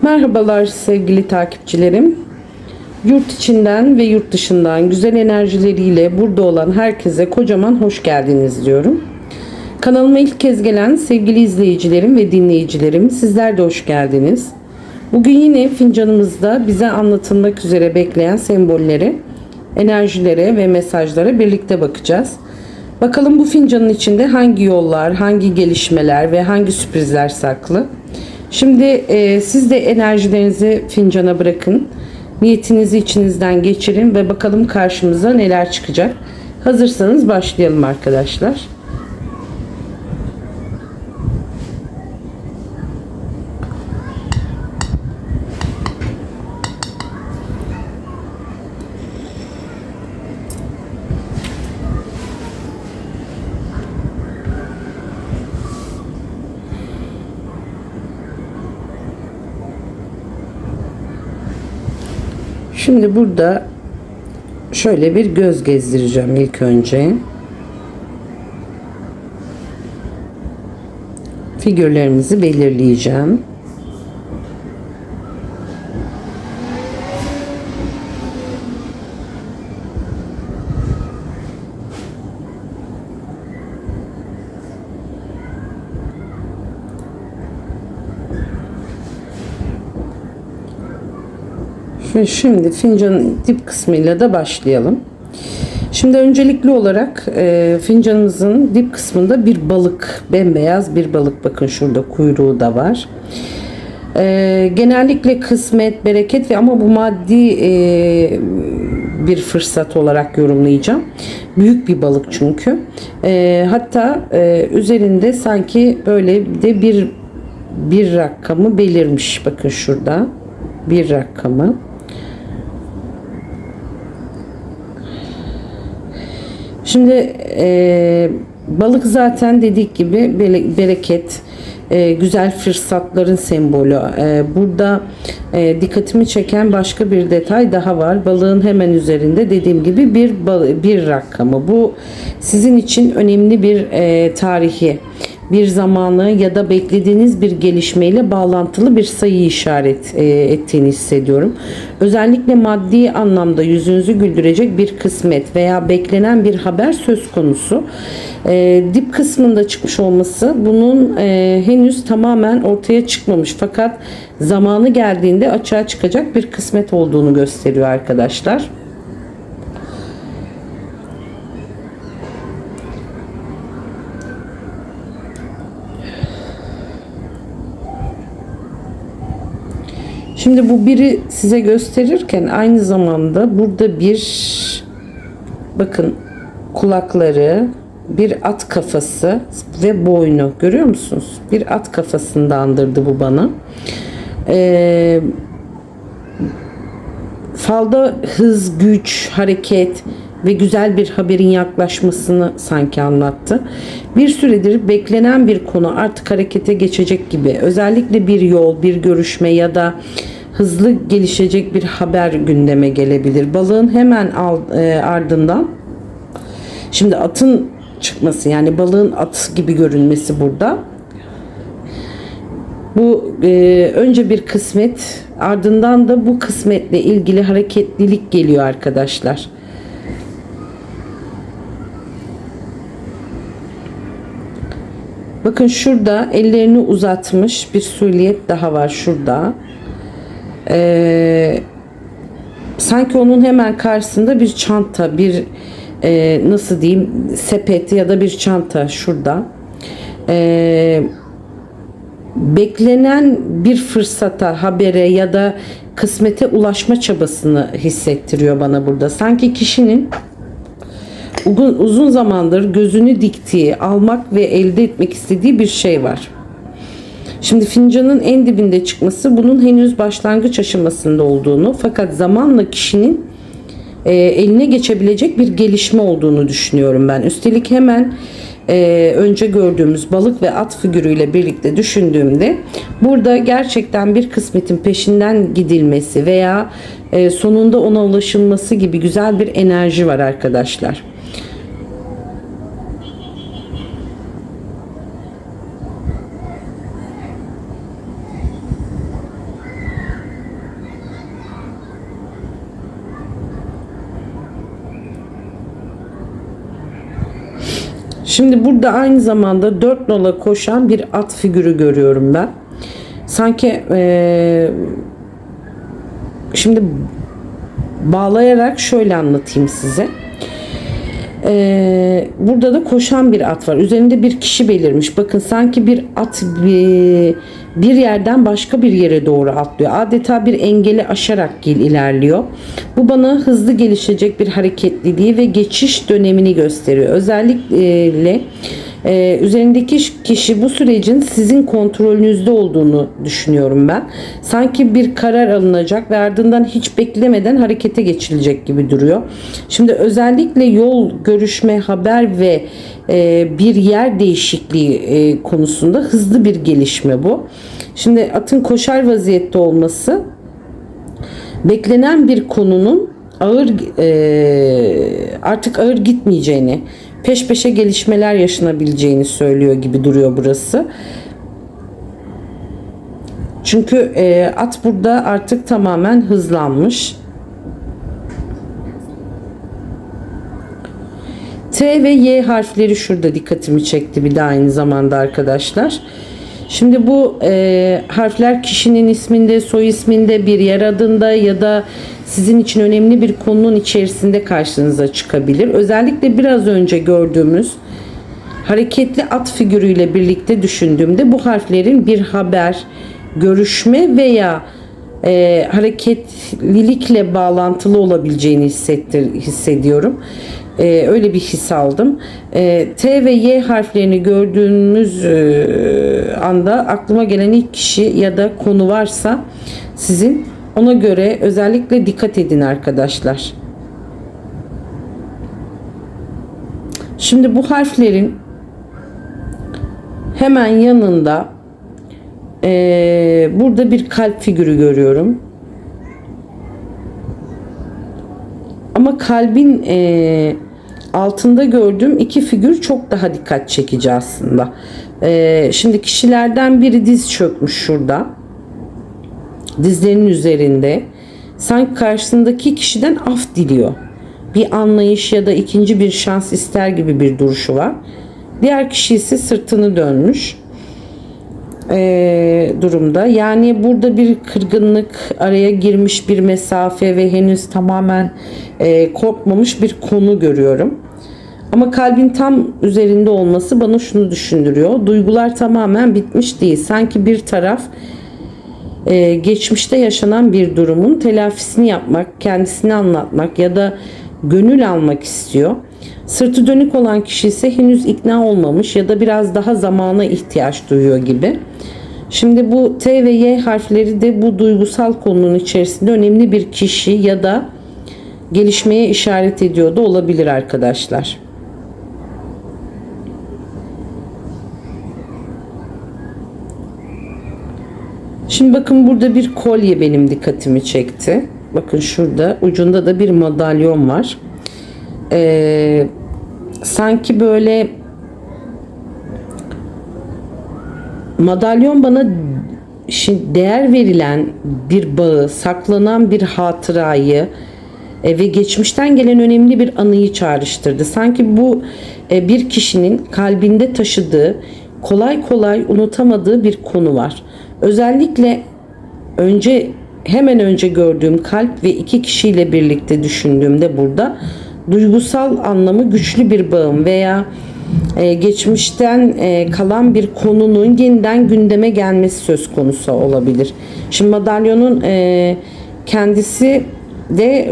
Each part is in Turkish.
Merhabalar sevgili takipçilerim. Yurt içinden ve yurt dışından güzel enerjileriyle burada olan herkese kocaman hoş geldiniz diyorum. Kanalıma ilk kez gelen sevgili izleyicilerim ve dinleyicilerim, sizler de hoş geldiniz. Bugün yine fincanımızda bize anlatılmak üzere bekleyen sembollere, enerjilere ve mesajlara birlikte bakacağız. Bakalım bu fincanın içinde hangi yollar, hangi gelişmeler ve hangi sürprizler saklı? Şimdi siz de enerjilerinizi fincana bırakın. Niyetinizi içinizden geçirin ve bakalım karşımıza neler çıkacak. Hazırsanız başlayalım arkadaşlar. Şimdi burada şöyle bir göz gezdireceğim ilk önce. Figürlerimizi belirleyeceğim. Ve şimdi fincanın dip kısmıyla da başlayalım. Şimdi öncelikli olarak fincanımızın dip kısmında bir balık, bembeyaz bir balık. Bakın şurada kuyruğu da var. Genellikle kısmet, bereket ve ama bu maddi bir fırsat olarak yorumlayacağım. Büyük bir balık çünkü. Hatta üzerinde sanki böyle de bir rakamı belirmiş. Bakın şurada bir rakamı. Şimdi balık zaten dediğik gibi bereket, güzel fırsatların sembolü. Burada dikkatimi çeken başka bir detay daha var. Balığın hemen üzerinde dediğim gibi bir rakamı. Bu sizin için önemli bir tarihi, bir zamanı ya da beklediğiniz bir gelişmeyle bağlantılı bir sayı işaret ettiğini hissediyorum. Özellikle maddi anlamda yüzünüzü güldürecek bir kısmet veya beklenen bir haber söz konusu. Dip kısmında çıkmış olması bunun henüz tamamen ortaya çıkmamış fakat zamanı geldiğinde açığa çıkacak bir kısmet olduğunu gösteriyor arkadaşlar. Şimdi bu biri size gösterirken aynı zamanda burada bakın kulakları, bir at kafası ve boynu görüyor musunuz? Bir at kafasını andırdı bu bana. Falda hız, güç, hareket ve güzel bir haberin yaklaşmasını sanki anlattı. Bir süredir beklenen bir konu artık harekete geçecek gibi. Özellikle bir yol, bir görüşme ya da hızlı gelişecek bir haber gündeme gelebilir. Balığın hemen ardından şimdi atın çıkması, yani balığın at gibi görünmesi burada. Bu önce bir kısmet, ardından da bu kısmetle ilgili hareketlilik geliyor arkadaşlar. Bakın şurada ellerini uzatmış bir silüet daha var şurada. Sanki onun hemen karşısında bir çanta, bir nasıl diyeyim, sepet ya da bir çanta şurada. Beklenen bir fırsata, habere ya da kısmete ulaşma çabasını hissettiriyor bana burada. Sanki kişinin uzun zamandır gözünü diktiği, almak ve elde etmek istediği bir şey var. Şimdi fincanın en dibinde çıkması bunun henüz başlangıç aşamasında olduğunu fakat zamanla kişinin eline geçebilecek bir gelişme olduğunu düşünüyorum ben. Üstelik hemen önce gördüğümüz balık ve at figürüyle birlikte düşündüğümde burada gerçekten bir kısmetin peşinden gidilmesi veya sonunda ona ulaşılması gibi güzel bir enerji var arkadaşlar. Şimdi burada aynı zamanda 4 nala koşan bir at figürü görüyorum ben. Sanki şimdi bağlayarak şöyle anlatayım size. Burada da koşan bir at var. Üzerinde bir kişi belirmiş. Bakın sanki bir at bir yerden başka bir yere doğru atlıyor. Adeta bir engeli aşarak ilerliyor. Bu bana hızlı gelişecek bir hareketliliği ve geçiş dönemini gösteriyor. Özellikle üzerindeki kişi bu sürecin sizin kontrolünüzde olduğunu düşünüyorum ben. Sanki bir karar alınacak ve ardından hiç beklemeden harekete geçilecek gibi duruyor. Şimdi özellikle yol, görüşme, haber ve bir yer değişikliği konusunda hızlı bir gelişme bu. Şimdi atın koşar vaziyette olması beklenen bir konunun artık ağır gitmeyeceğini, peş peşe gelişmeler yaşanabileceğini söylüyor gibi duruyor burası. Çünkü at burada artık tamamen hızlanmış. T ve Y harfleri şurada dikkatimi çekti bir de aynı zamanda arkadaşlar. Şimdi bu harfler kişinin isminde, soy isminde, bir yer adında ya da sizin için önemli bir konunun içerisinde karşınıza çıkabilir. Özellikle biraz önce gördüğümüz hareketli at figürüyle birlikte düşündüğümde bu harflerin bir haber, görüşme veya hareketlilikle bağlantılı olabileceğini hissediyorum. Öyle bir his aldım. T ve Y harflerini gördüğünüz anda aklıma gelen ilk kişi ya da konu varsa sizin, ona göre özellikle dikkat edin arkadaşlar. Şimdi bu harflerin hemen yanında burada bir kalp figürü görüyorum. Ama kalbin altında gördüğüm iki figür çok daha dikkat çekici aslında. Şimdi kişilerden biri diz çökmüş şurada. Dizlerinin üzerinde. Sanki karşısındaki kişiden af diliyor. Bir anlayış ya da ikinci bir şans ister gibi bir duruşu var. Diğer kişi ise sırtını dönmüş durumda. Yani burada bir kırgınlık, araya girmiş bir mesafe ve henüz tamamen kopmamış bir konu görüyorum. Ama kalbin tam üzerinde olması bana şunu düşündürüyor. Duygular tamamen bitmiş değil. Sanki bir taraf geçmişte yaşanan bir durumun telafisini yapmak, kendisini anlatmak ya da gönül almak istiyor. Sırtı dönük olan kişi ise henüz ikna olmamış ya da biraz daha zamana ihtiyaç duyuyor gibi. Şimdi bu T ve Y harfleri de bu duygusal konunun içerisinde önemli bir kişi ya da gelişmeye işaret ediyor da olabilir arkadaşlar. Şimdi bakın burada bir kolye benim dikkatimi çekti. Bakın şurada ucunda da bir madalyon var. Sanki böyle madalyon bana değer verilen bir bağı, saklanan bir hatırayı ve geçmişten gelen önemli bir anıyı çağrıştırdı. Sanki bu bir kişinin kalbinde taşıdığı, kolay kolay unutamadığı bir konu var. Özellikle hemen önce gördüğüm kalp ve iki kişiyle birlikte düşündüğümde burada duygusal anlamı güçlü bir bağım veya geçmişten kalan bir konunun yeniden gündeme gelmesi söz konusu olabilir. Şimdi madalyonun kendisi de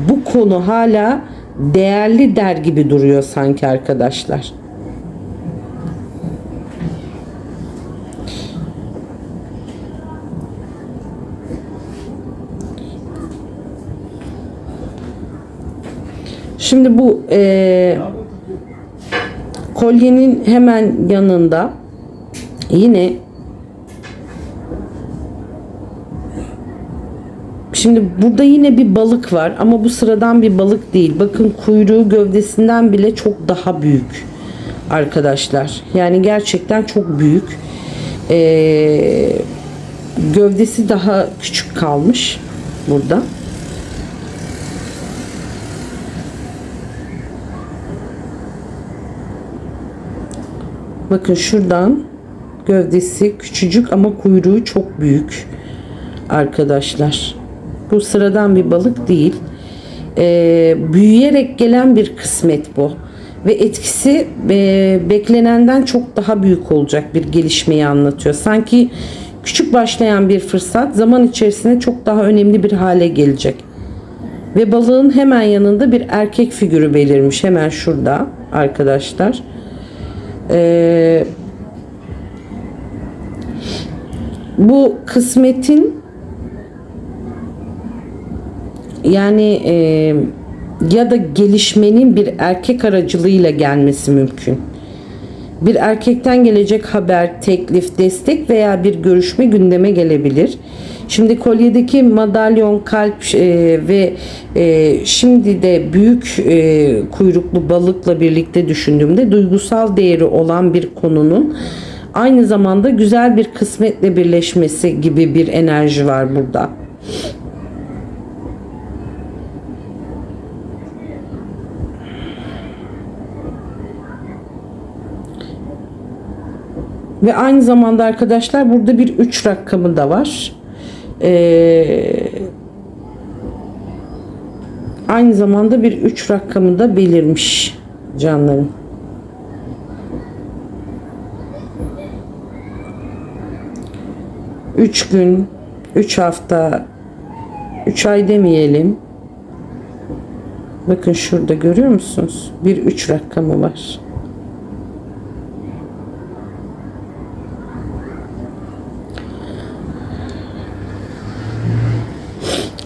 bu konu hala değerli der gibi duruyor sanki arkadaşlar. Şimdi bu kolyenin hemen yanında yine şimdi burada yine bir balık var ama bu sıradan bir balık değil. Bakın kuyruğu gövdesinden bile çok daha büyük arkadaşlar. Yani gerçekten çok büyük. Gövdesi daha küçük kalmış burada. Bakın şuradan gövdesi küçücük ama kuyruğu çok büyük arkadaşlar. Bu sıradan bir balık değil. Büyüyerek gelen bir kısmet bu. Ve etkisi beklenenden çok daha büyük olacak bir gelişmeyi anlatıyor. Sanki küçük başlayan bir fırsat zaman içerisinde çok daha önemli bir hale gelecek. Ve balığın hemen yanında bir erkek figürü belirmiş. Hemen şurada arkadaşlar. Bu kısmetin yani ya da gelişmenin bir erkek aracılığıyla gelmesi mümkün. Bir erkekten gelecek haber, teklif, destek veya bir görüşme gündeme gelebilir. Şimdi kolyedeki madalyon, kalp ve şimdi de büyük kuyruklu balıkla birlikte düşündüğümde duygusal değeri olan bir konunun aynı zamanda güzel bir kısmetle birleşmesi gibi bir enerji var burada. Ve aynı zamanda arkadaşlar burada bir 3 rakamı da var. Aynı zamanda bir 3 rakamı da belirmiş canlarım. Üç gün, 3 hafta, 3 ay demeyelim. Bakın şurada görüyor musunuz? Bir 3 rakamı var.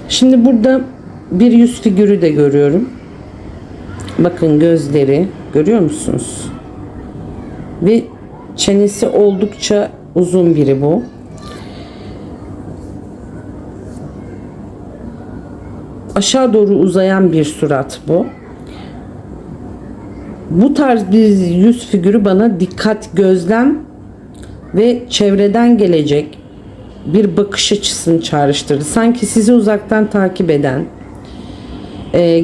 Şimdi burada bir yüz figürü de görüyorum. Bakın gözleri görüyor musunuz? Ve çenesi oldukça uzun biri bu. Aşağı doğru uzayan bir surat bu. Bu tarz bir yüz figürü bana dikkat, gözlem ve çevreden gelecek bir bakış açısını çağrıştırdı. Sanki sizi uzaktan takip eden,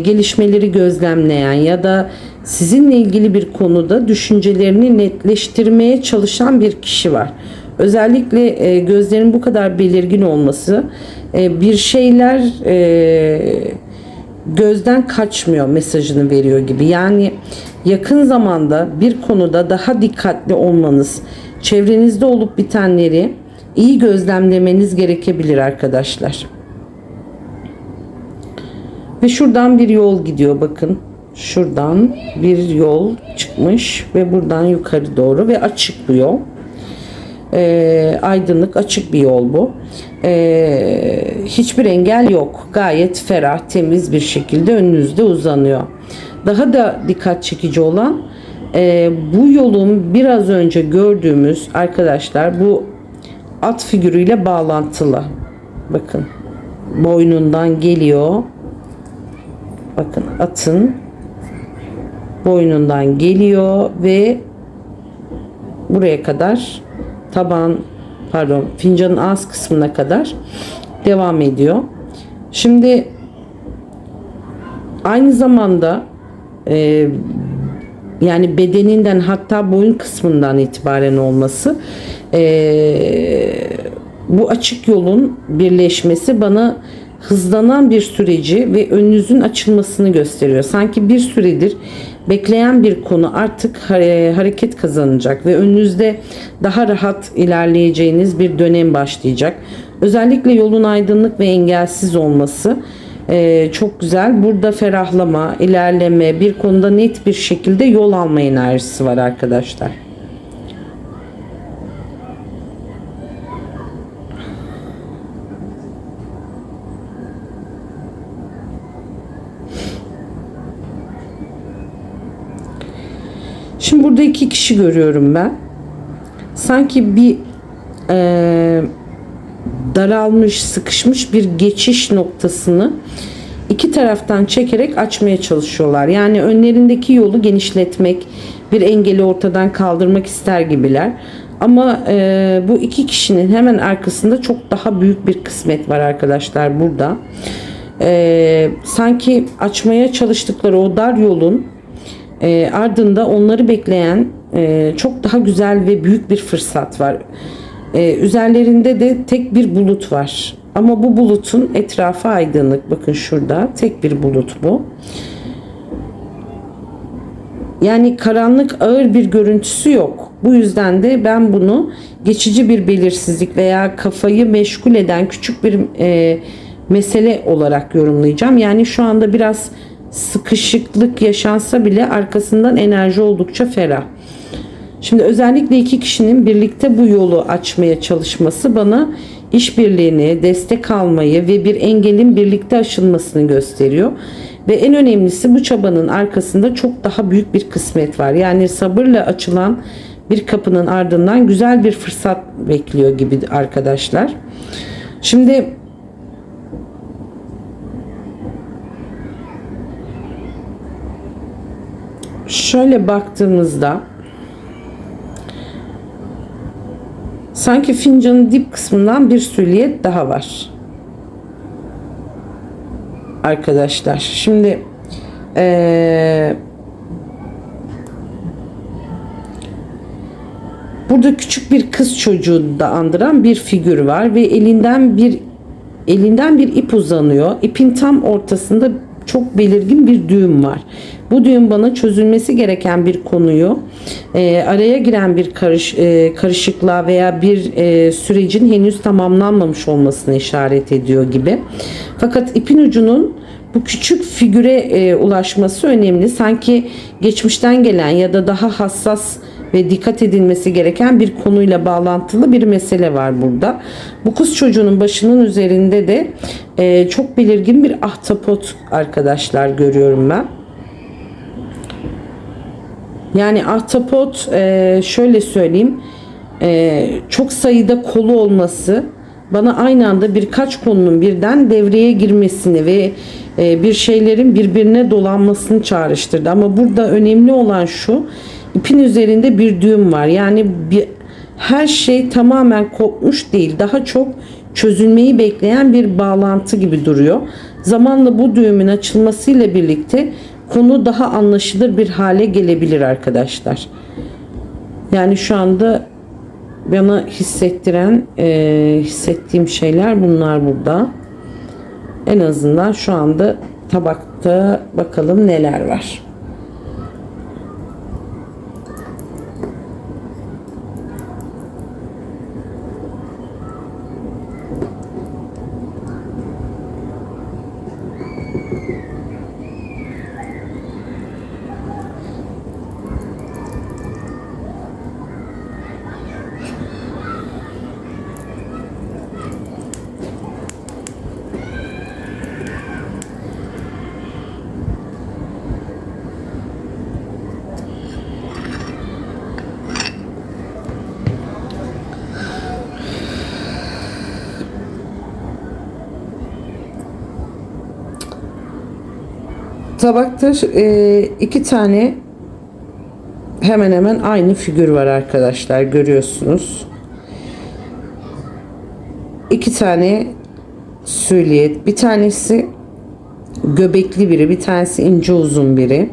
gelişmeleri gözlemleyen ya da sizinle ilgili bir konuda düşüncelerini netleştirmeye çalışan bir kişi var. Özellikle gözlerin bu kadar belirgin olması, bir şeyler gözden kaçmıyor mesajını veriyor gibi. Yani yakın zamanda bir konuda daha dikkatli olmanız, çevrenizde olup bitenleri iyi gözlemlemeniz gerekebilir arkadaşlar. Ve şuradan bir yol gidiyor bakın. Şuradan bir yol çıkmış ve buradan yukarı doğru ve açık bu yol. Aydınlık, açık bir yol bu. Hiçbir engel yok. Gayet ferah, temiz bir şekilde önünüzde uzanıyor. Daha da dikkat çekici olan bu yolun biraz önce gördüğümüz arkadaşlar bu at figürüyle bağlantılı. Bakın boynundan geliyor. Bakın atın boynundan geliyor ve buraya kadar fincanın ağız kısmına kadar devam ediyor. Şimdi aynı zamanda yani bedeninden hatta boyun kısmından itibaren olması bu açık yolun birleşmesi bana hızlanan bir süreci ve önünüzün açılmasını gösteriyor. Sanki bir süredir bekleyen bir konu artık hareket kazanacak ve önünüzde daha rahat ilerleyeceğiniz bir dönem başlayacak. Özellikle yolun aydınlık ve engelsiz olması çok güzel. Burada ferahlama, ilerleme, bir konuda net bir şekilde yol alma enerjisi var arkadaşlar. Şimdi burada iki kişi görüyorum ben. Sanki bir daralmış, sıkışmış bir geçiş noktasını iki taraftan çekerek açmaya çalışıyorlar. Yani önlerindeki yolu genişletmek, bir engeli ortadan kaldırmak ister gibiler. Ama bu iki kişinin hemen arkasında çok daha büyük bir kısmet var arkadaşlar burada. Sanki açmaya çalıştıkları o dar yolun ardında onları bekleyen çok daha güzel ve büyük bir fırsat var. Üzerlerinde de tek bir bulut var. Ama bu bulutun etrafı aydınlık. Bakın şurada tek bir bulut bu. Yani karanlık, ağır bir görüntüsü yok. Bu yüzden de ben bunu geçici bir belirsizlik veya kafayı meşgul eden küçük bir mesele olarak yorumlayacağım. Yani şu anda biraz sıkışıklık yaşansa bile arkasından enerji oldukça ferah. Şimdi özellikle iki kişinin birlikte bu yolu açmaya çalışması bana işbirliğini, destek almayı ve bir engelin birlikte aşılmasını gösteriyor. Ve en önemlisi, bu çabanın arkasında çok daha büyük bir kısmet var. Yani sabırla açılan bir kapının ardından güzel bir fırsat bekliyor gibi arkadaşlar. Şimdi şöyle baktığımızda sanki fincanın dip kısmından bir süliyet daha var arkadaşlar. Şimdi burada küçük bir kız çocuğu da andıran bir figür var ve elinden bir ip uzanıyor. İpin tam ortasında çok belirgin bir düğüm var. Bu düğüm bana çözülmesi gereken bir konuyu, araya giren bir karışıklığa veya bir sürecin henüz tamamlanmamış olmasına işaret ediyor gibi. Fakat ipin ucunun bu küçük figüre ulaşması önemli. Sanki geçmişten gelen ya da daha hassas ve dikkat edilmesi gereken bir konuyla bağlantılı bir mesele var burada. Bu kız çocuğunun başının üzerinde de çok belirgin bir ahtapot arkadaşlar görüyorum ben. Yani ahtapot, şöyle söyleyeyim, çok sayıda kolu olması bana aynı anda birkaç konunun birden devreye girmesini ve bir şeylerin birbirine dolanmasını çağrıştırdı. Ama burada önemli olan şu: ipin üzerinde bir düğüm var. Yani her şey tamamen kopmuş değil. Daha çok çözülmeyi bekleyen bir bağlantı gibi duruyor. Zamanla bu düğümün açılmasıyla birlikte konu daha anlaşılır bir hale gelebilir arkadaşlar. Yani şu anda bana hissettiğim şeyler bunlar burada. En azından şu anda tabakta bakalım neler var. Tabakta iki tane hemen hemen aynı figür var arkadaşlar, görüyorsunuz. İki tane süliyet, bir tanesi göbekli biri, bir tanesi ince uzun biri.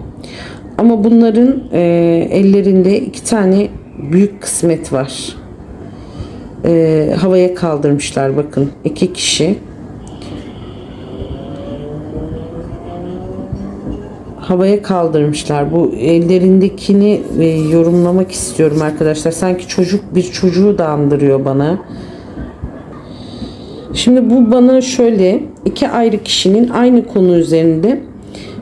Ama bunların ellerinde iki tane büyük kısmet var. Havaya kaldırmışlar, bakın, iki kişi. Havaya kaldırmışlar. Bu ellerindekini yorumlamak istiyorum arkadaşlar. Sanki bir çocuğu da andırıyor bana. Şimdi bu bana şöyle iki ayrı kişinin aynı konu üzerinde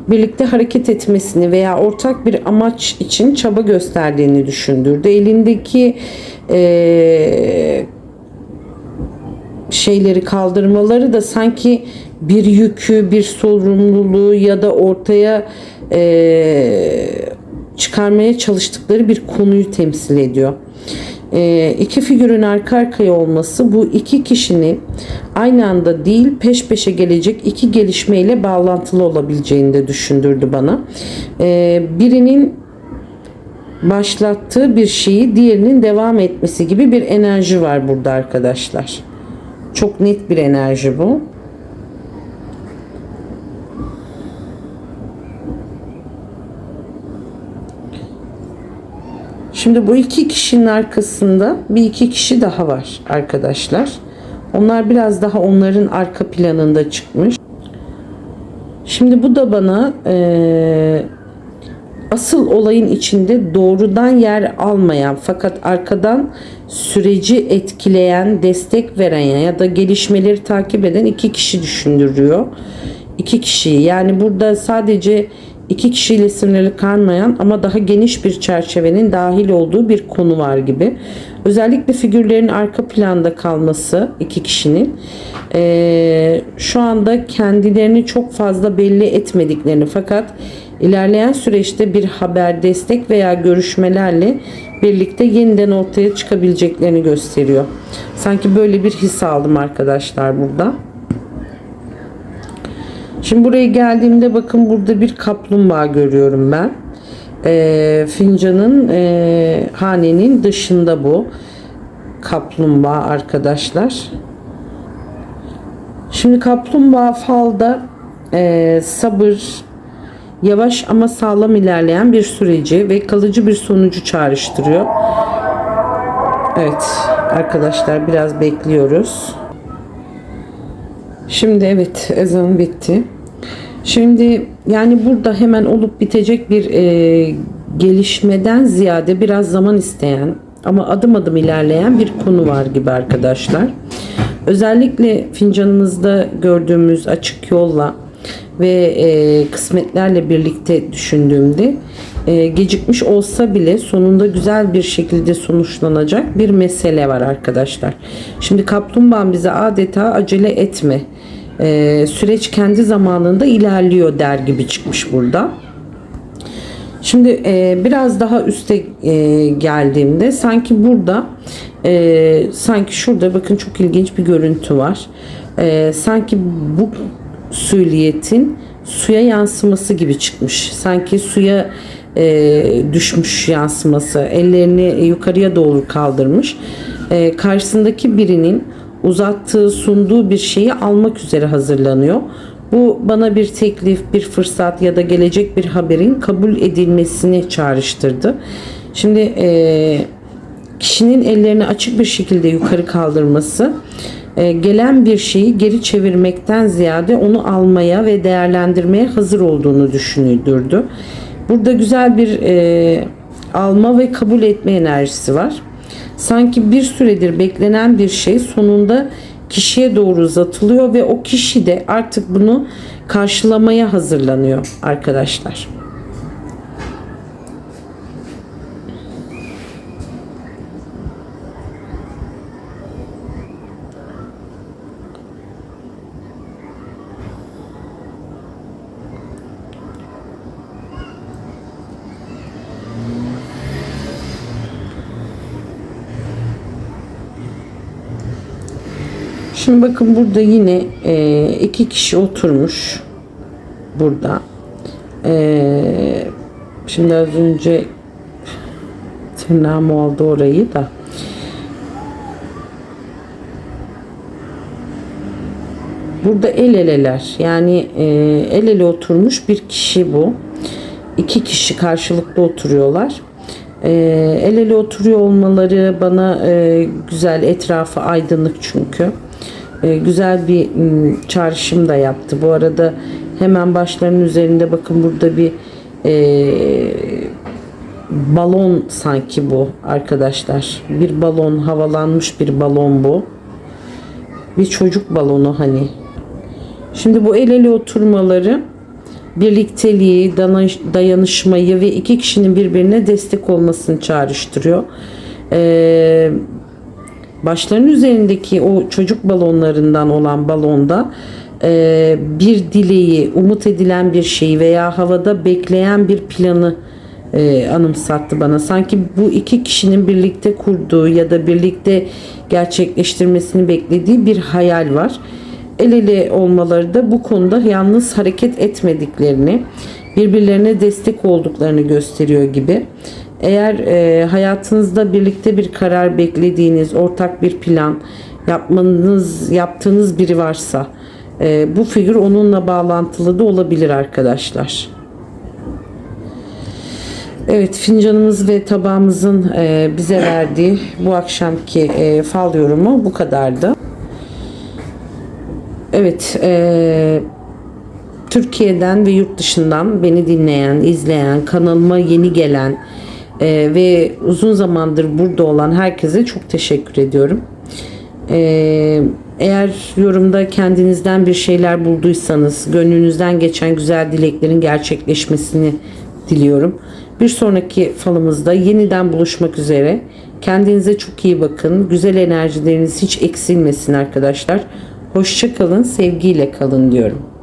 birlikte hareket etmesini veya ortak bir amaç için çaba gösterdiğini düşündürdü. Elindeki şeyleri kaldırmaları da sanki bir yükü, bir sorumluluğu ya da ortaya çıkarmaya çalıştıkları bir konuyu temsil ediyor. İki figürün arka arkaya olması bu iki kişinin aynı anda değil, peş peşe gelecek iki gelişmeyle bağlantılı olabileceğini de düşündürdü bana. Birinin başlattığı bir şeyi diğerinin devam etmesi gibi bir enerji var burada arkadaşlar. Çok net bir enerji bu. Şimdi bu iki kişinin arkasında bir iki kişi daha var arkadaşlar. Onlar biraz daha onların arka planında çıkmış. Şimdi bu da bana asıl olayın içinde doğrudan yer almayan fakat arkadan süreci etkileyen, destek veren ya da gelişmeleri takip eden iki kişi düşündürüyor. İki kişiyi, yani burada sadece iki kişiyle sınırlı kalmayan ama daha geniş bir çerçevenin dahil olduğu bir konu var gibi. Özellikle figürlerin arka planda kalması iki kişinin şu anda kendilerini çok fazla belli etmediklerini fakat ilerleyen süreçte bir haber, destek veya görüşmelerle birlikte yeniden ortaya çıkabileceklerini gösteriyor. Sanki böyle bir his aldım arkadaşlar burada. Şimdi buraya geldiğimde bakın burada bir kaplumbağa görüyorum ben. Fincanın hanenin dışında bu kaplumbağa arkadaşlar. Şimdi kaplumbağa falda sabır, yavaş ama sağlam ilerleyen bir süreci ve kalıcı bir sonucu çağrıştırıyor. Evet arkadaşlar, biraz bekliyoruz. Şimdi evet, ezan bitti. Şimdi yani burada hemen olup bitecek bir gelişmeden ziyade biraz zaman isteyen ama adım adım ilerleyen bir konu var gibi arkadaşlar. Özellikle fincanınızda gördüğümüz açık yolla ve kısmetlerle birlikte düşündüğümde gecikmiş olsa bile sonunda güzel bir şekilde sonuçlanacak bir mesele var arkadaşlar. Şimdi kaplumbağa bize adeta acele etme, süreç kendi zamanında ilerliyor der gibi çıkmış burada. Şimdi biraz daha üste geldiğimde sanki burada sanki şurada bakın çok ilginç bir görüntü var. Sanki bu sülliyetin suya yansıması gibi çıkmış. Sanki suya düşmüş yansıması. Ellerini yukarıya doğru kaldırmış. Karşısındaki birinin uzattığı, sunduğu bir şeyi almak üzere hazırlanıyor. Bu bana bir teklif, bir fırsat ya da gelecek bir haberin kabul edilmesini çağrıştırdı. Şimdi kişinin ellerini açık bir şekilde yukarı kaldırması gelen bir şeyi geri çevirmekten ziyade onu almaya ve değerlendirmeye hazır olduğunu düşündürdü. Burada güzel bir alma ve kabul etme enerjisi var. Sanki bir süredir beklenen bir şey sonunda kişiye doğru uzatılıyor ve o kişi de artık bunu karşılamaya hazırlanıyor arkadaşlar. Şimdi bakın burada yine iki kişi oturmuş burada. Şimdi az önce tırnağım oldu orayı da. Burada el eleler, yani el ele oturmuş bir kişi bu. İki kişi karşılıklı oturuyorlar. El ele oturuyor olmaları bana güzel, etrafı aydınlık çünkü. Güzel bir çağrışım da yaptı. Bu arada hemen başlarının üzerinde bakın burada bir balon sanki bu arkadaşlar. Bir balon, havalanmış bir balon bu. Bir çocuk balonu hani. Şimdi bu el ele oturmaları birlikteliği, dayanışmayı ve iki kişinin birbirine destek olmasını çağrıştırıyor. Başlarının üzerindeki o çocuk balonlarından olan balonda bir dileği, umut edilen bir şeyi veya havada bekleyen bir planı anımsattı bana. Sanki bu iki kişinin birlikte kurduğu ya da birlikte gerçekleştirmesini beklediği bir hayal var. El ele olmaları da bu konuda yalnız hareket etmediklerini, birbirlerine destek olduklarını gösteriyor gibi. Eğer hayatınızda birlikte bir karar beklediğiniz, ortak bir plan yaptığınız biri varsa bu figür onunla bağlantılı da olabilir arkadaşlar. Evet, fincanımız ve tabağımızın bize verdiği bu akşamki fal yorumu bu kadardı. Evet, Türkiye'den ve yurt dışından beni dinleyen, izleyen, kanalıma yeni gelen ve uzun zamandır burada olan herkese çok teşekkür ediyorum. Eğer yorumda kendinizden bir şeyler bulduysanız, gönlünüzden geçen güzel dileklerin gerçekleşmesini diliyorum. Bir sonraki falımızda yeniden buluşmak üzere. Kendinize çok iyi bakın. Güzel enerjileriniz hiç eksilmesin arkadaşlar. Hoşça kalın, sevgiyle kalın diyorum.